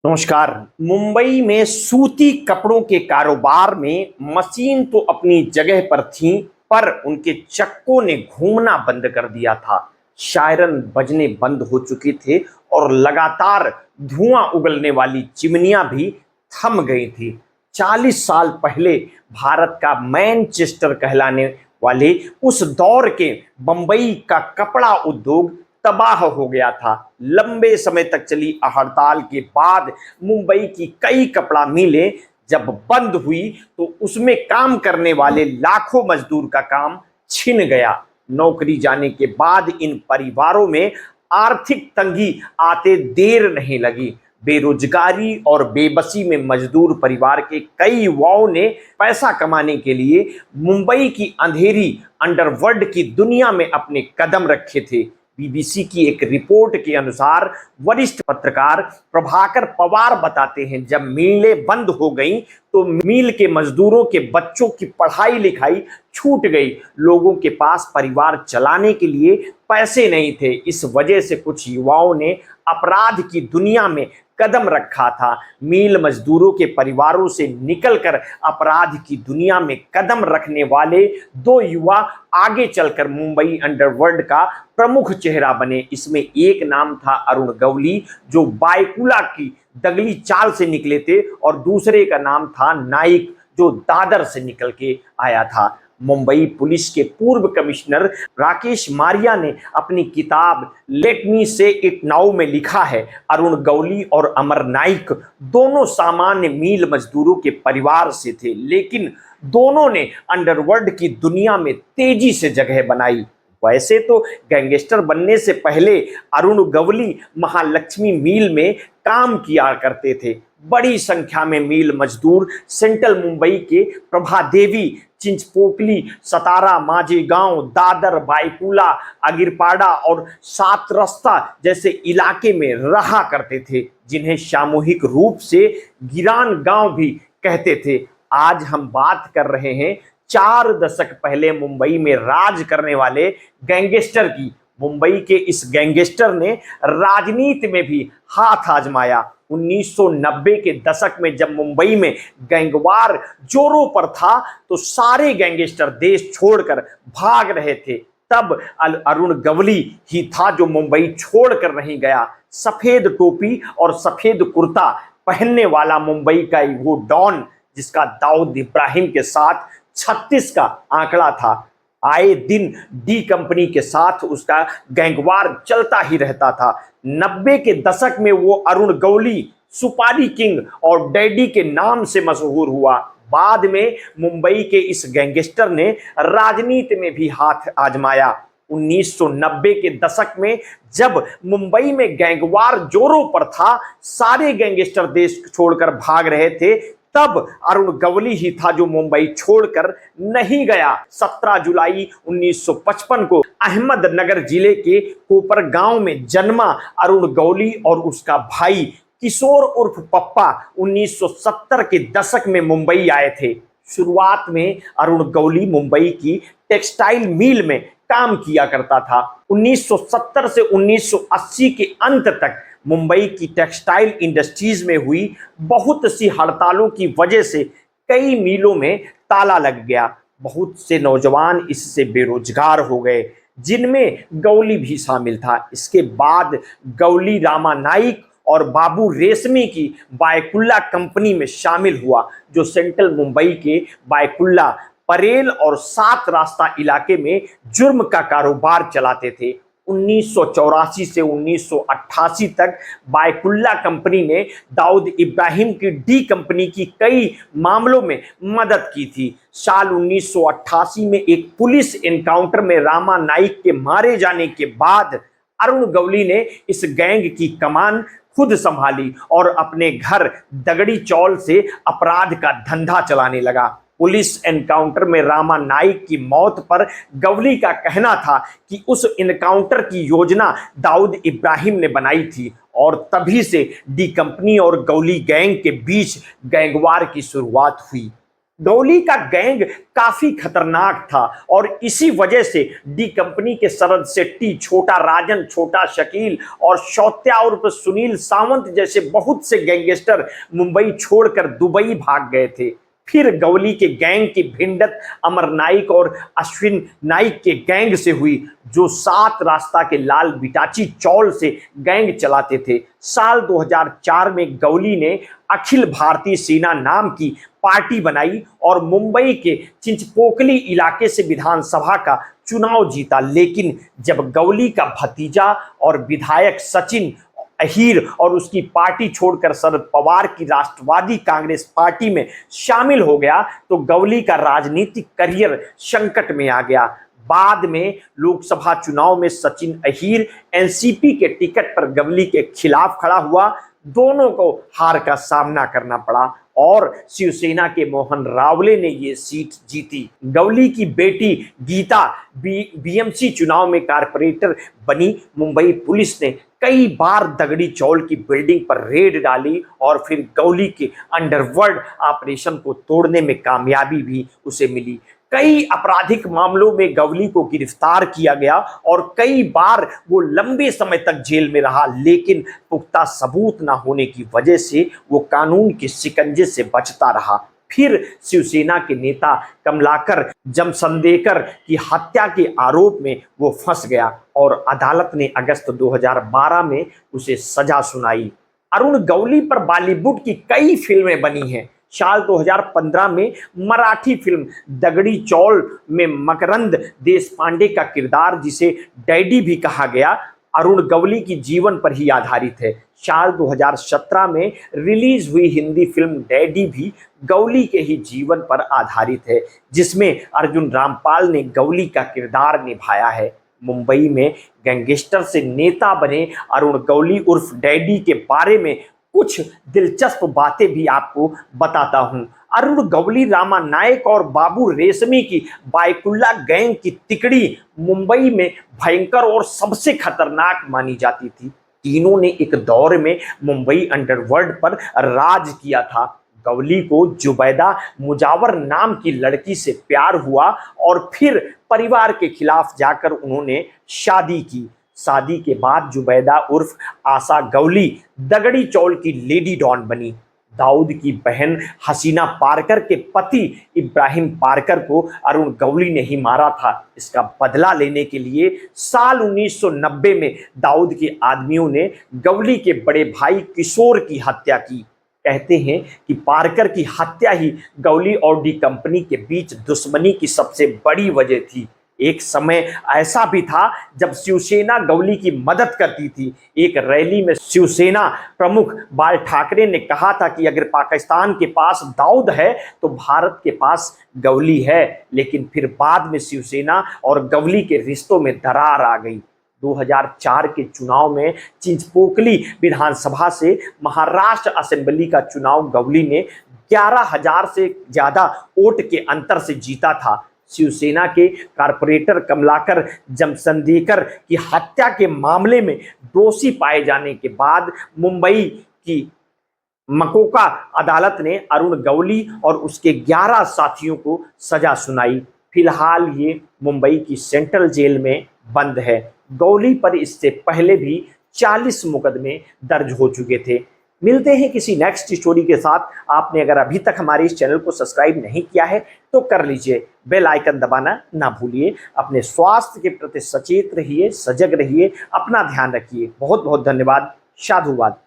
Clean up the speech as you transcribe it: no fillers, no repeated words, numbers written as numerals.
नमस्कार। मुंबई में सूती कपड़ों के कारोबार में मशीन तो अपनी जगह पर थी, पर उनके चक्कों ने घूमना बंद कर दिया था। शायरन बजने बंद हो चुके थे और लगातार धुआं उगलने वाली चिमनियां भी थम गई थी। 40 साल पहले भारत का मैनचेस्टर कहलाने वाले उस दौर के बंबई का कपड़ा उद्योग तबाह हो गया था। लंबे समय तक चली हड़ताल के बाद मुंबई की कई कपड़ा मिलें जब बंद हुई तो उसमें काम करने वाले लाखों मजदूर का काम छिन गया। नौकरी जाने के बाद इन परिवारों में आर्थिक तंगी आते देर नहीं लगी। बेरोजगारी और बेबसी में मजदूर परिवार के कई युवाओं ने पैसा कमाने के लिए मुंबई की अंधेरी अंडरवर्ल्ड की दुनिया में अपने कदम रखे थे। बीबीसी की एक रिपोर्ट के अनुसार वरिष्ठ पत्रकार प्रभाकर पवार बताते हैं, जब मिलें बंद हो गईं तो मिल के मजदूरों के बच्चों की पढ़ाई लिखाई छूट गई। लोगों के पास परिवार चलाने के लिए पैसे नहीं थे। इस वजह से कुछ युवाओं ने अपराध की दुनिया में कदम रखा था। मिल मजदूरों के परिवारों से निकलकर अपराध की दुनिया में कदम रखने वाले दो युवा आगे चलकर मुंबई अंडरवर्ल्ड का प्रमुख चेहरा बने। इसमें एक नाम था अरुण गवली, जो बायकुला की दगली चाल से निकले थे, और दूसरे का नाम था नाइक, जो दादर से निकल के आया था। मुंबई पुलिस के पूर्व कमिश्नर राकेश मारिया ने अपनी किताब लेट मी से इट नाउ में लिखा है, अरुण गवली और अमर नाइक दोनों सामान्य मील मजदूरों के परिवार से थे, लेकिन दोनों ने अंडरवर्ल्ड की दुनिया में तेजी से जगह बनाई। वैसे तो गैंगस्टर बनने से पहले अरुण गवली महालक्ष्मी मिल में काम किया करते थे। बड़ी संख्या में मिल मजदूर सेंट्रल मुंबई के प्रभादेवी, चिंचपोकली, सतारा, माझेगांव, दादर, बायकुला, अगिरपाड़ा और सात रास्ता जैसे इलाके में रहा करते थे, जिन्हें सामूहिक रूप से गिरान गांव भी कहते थे। आज हम बात कर रहे हैं 4 दशक पहले मुंबई में राज करने वाले गैंगस्टर की। मुंबई के इस गैंगस्टर ने राजनीति में भी हाथ आजमाया। 1990 के दशक में जब मुंबई में गैंगवार जोरों पर था तो सारे गैंगस्टर देश छोड़कर भाग रहे थे। तब अरुण गवली ही था जो मुंबई छोड़कर नहीं गया। सफेद टोपी और सफेद कुर्ता पहनने वाला मुंबई का वो डॉन, जिसका दाऊद इब्राहिम के साथ 36 का आंकड़ा था। आए दिन डी कंपनी के साथ उसका गैंगवार चलता ही रहता था। 90 के दशक में वो अरुण गवली सुपारी किंग और डैडी के नाम से मशहूर हुआ। बाद में मुंबई के इस गैंगस्टर ने राजनीति में भी हाथ आजमाया। 1990 के दशक में जब मुंबई में गैंगवार जोरों पर था, सारे गैंगस्टर देश छोड़कर भाग रहे थे, तब अरुण गवली ही था जो मुंबई छोड़कर नहीं गया। 17 जुलाई 1955 को अहमदनगर जिले के कोपर गांव में जन्मा अरुण गवली और उसका भाई किशोर उर्फ पप्पा 1970 के दशक में मुंबई आए थे। शुरुआत में अरुण गवली मुंबई की टेक्सटाइल मिल में काम किया करता था। 1970 से 1980 के अंत तक मुंबई की टेक्सटाइल इंडस्ट्रीज में हुई बहुत सी हड़तालों की वजह से कई मिलों में ताला लग गया। बहुत से नौजवान इससे बेरोजगार हो गए, जिनमें गवली भी शामिल था। इसके बाद गवली रामा नाइक और बाबू रेशमी की बायकुल्ला कंपनी में शामिल हुआ, जो सेंट्रल मुंबई के बायकुल्ला, परेल और सात रास्ता इलाके में जुर्म का कारोबार चलाते थे। 1984 से 1988 तक बायकुल्ला कंपनी ने दाऊद इब्राहिम की डी कंपनी की कई मामलों में मदद की थी। साल 1988 में एक पुलिस एनकाउंटर में रामा नाइक के मारे जाने के बाद अरुण गवली ने इस गैंग की कमान खुद संभाली और अपने घर दगड़ी चौल से अपराध का धंधा चलाने लगा। पुलिस एनकाउंटर में रामा नाइक की मौत पर गवली का कहना था कि उस एनकाउंटर की योजना दाऊद इब्राहिम ने बनाई थी, और तभी से डी कंपनी और गवली गैंग के बीच गैंगवार की शुरुआत हुई। गौली का गैंग काफी खतरनाक था और इसी वजह से डी कंपनी के शरद शेट्टी, छोटा राजन, छोटा शकील और शौत्या उर्फ सुनील सावंत जैसे बहुत से गैंगस्टर मुंबई छोड़कर दुबई भाग गए थे। फिर गौली के गैंग की भिड़ंत अमर नाइक और अश्विन नाइक के गैंग से हुई, जो 7 रास्ता के लाल बिटाची चौल से गैंग चलाते थे। साल 2004 में गौली ने अखिल भारतीय सेना नाम की पार्टी बनाई और मुंबई के चिंचपोकली इलाके से विधानसभा का चुनाव जीता। लेकिन जब गौली का भतीजा और विधायक सचिन अहीर और उसकी पार्टी छोड़कर शरद पवार की राष्ट्रवादी कांग्रेस पार्टी में शामिल हो गया तो गौली का राजनीतिक करियर संकट में आ गया। बाद में लोकसभा चुनाव में सचिन अहीर एनसीपी के टिकट पर गौली के खिलाफ खड़ा हुआ। दोनों को हार का सामना करना पड़ा और शिवसेना के मोहन रावले ने ये सीट जीती। गौली की बेटी गीता बीएमसी चुनाव में कारपोरेटर बनी। मुंबई पुलिस ने कई बार दगड़ी चौल की बिल्डिंग पर रेड डाली और फिर गौली के अंडरवर्ल्ड ऑपरेशन को तोड़ने में कामयाबी भी उसे मिली। कई आपराधिक मामलों में गौली को गिरफ्तार किया गया और कई बार वो लंबे समय तक जेल में रहा, लेकिन पुख्ता सबूत न होने की वजह से वो कानून के शिकंजे से बचता रहा। फिर शिवसेना के नेता कमलाकर जमसंदेकर की हत्या के आरोप में वो फंस गया और अदालत ने अगस्त 2012 में उसे सजा सुनाई। अरुण गौली पर बॉलीवुड की कई फिल्में बनी हैं। साल 2015 में मराठी फिल्म दगड़ी चौल में मकरंद देशपांडे का किरदार, जिसे डैडी भी कहा गया, अरुण गौली की जीवन पर ही आधारित है। साल 2017 में रिलीज हुई हिंदी फिल्म डैडी भी गौली के ही जीवन पर आधारित है, जिसमें अर्जुन रामपाल ने गौली का किरदार निभाया है। मुंबई में गैंगस्टर से नेता बने अरुण गौली उर्फ डैडी के बारे में कुछ दिलचस्प बातें भी आपको बताता हूं। अरुण गौली, रामा नायक और बाबू रेशमी की बायकुल्ला गैंग की तिकड़ी मुंबई में भयंकर और सबसे खतरनाक मानी जाती थी। तीनों ने एक दौर में मुंबई अंडरवर्ल्ड पर राज किया था। गौली को जुबैदा मुजावर नाम की लड़की से प्यार हुआ और फिर परिवार के खिलाफ जाकर उन्होंने शादी की। शादी के बाद जुबैदा उर्फ आशा गौली दगड़ी चौल की लेडी डॉन बनी। दाऊद की बहन हसीना पारकर के पति इब्राहिम पारकर को अरुण गौली ने ही मारा था। इसका बदला लेने के लिए साल 1990 में दाऊद के आदमियों ने गौली के बड़े भाई किशोर की हत्या की। कहते हैं कि पारकर की हत्या ही गौली और डी कंपनी के बीच दुश्मनी की सबसे बड़ी वजह थी। एक समय ऐसा भी था जब शिवसेना गौली की मदद करती थी। एक रैली में शिवसेना प्रमुख बाल ठाकरे ने कहा था कि अगर पाकिस्तान के पास दाऊद है तो भारत के पास गौली है, लेकिन फिर बाद में शिवसेना और गौली के रिश्तों में दरार आ गई। 2004 के चुनाव में चिंचपोकली विधानसभा से महाराष्ट्र असेंबली का चुनाव गौली ने 11,000 से ज्यादा वोट के अंतर से जीता था। शिवसेना के कारपोरेटर कमलाकर जमसंदेकर की हत्या के मामले में दोषी पाए जाने के बाद मुंबई की मकोका अदालत ने अरुण गौली और उसके 11 साथियों को सजा सुनाई। फिलहाल ये मुंबई की सेंट्रल जेल में बंद है। गौली पर इससे पहले भी 40 मुकदमे दर्ज हो चुके थे। मिलते हैं किसी नेक्स्ट स्टोरी के साथ। आपने अगर अभी तक हमारे इस चैनल को सब्सक्राइब नहीं किया है तो कर लीजिए, बेल आइकन दबाना ना भूलिए। अपने स्वास्थ्य के प्रति सचेत रहिए, सजग रहिए, अपना ध्यान रखिए। बहुत बहुत धन्यवाद। साधुवाद।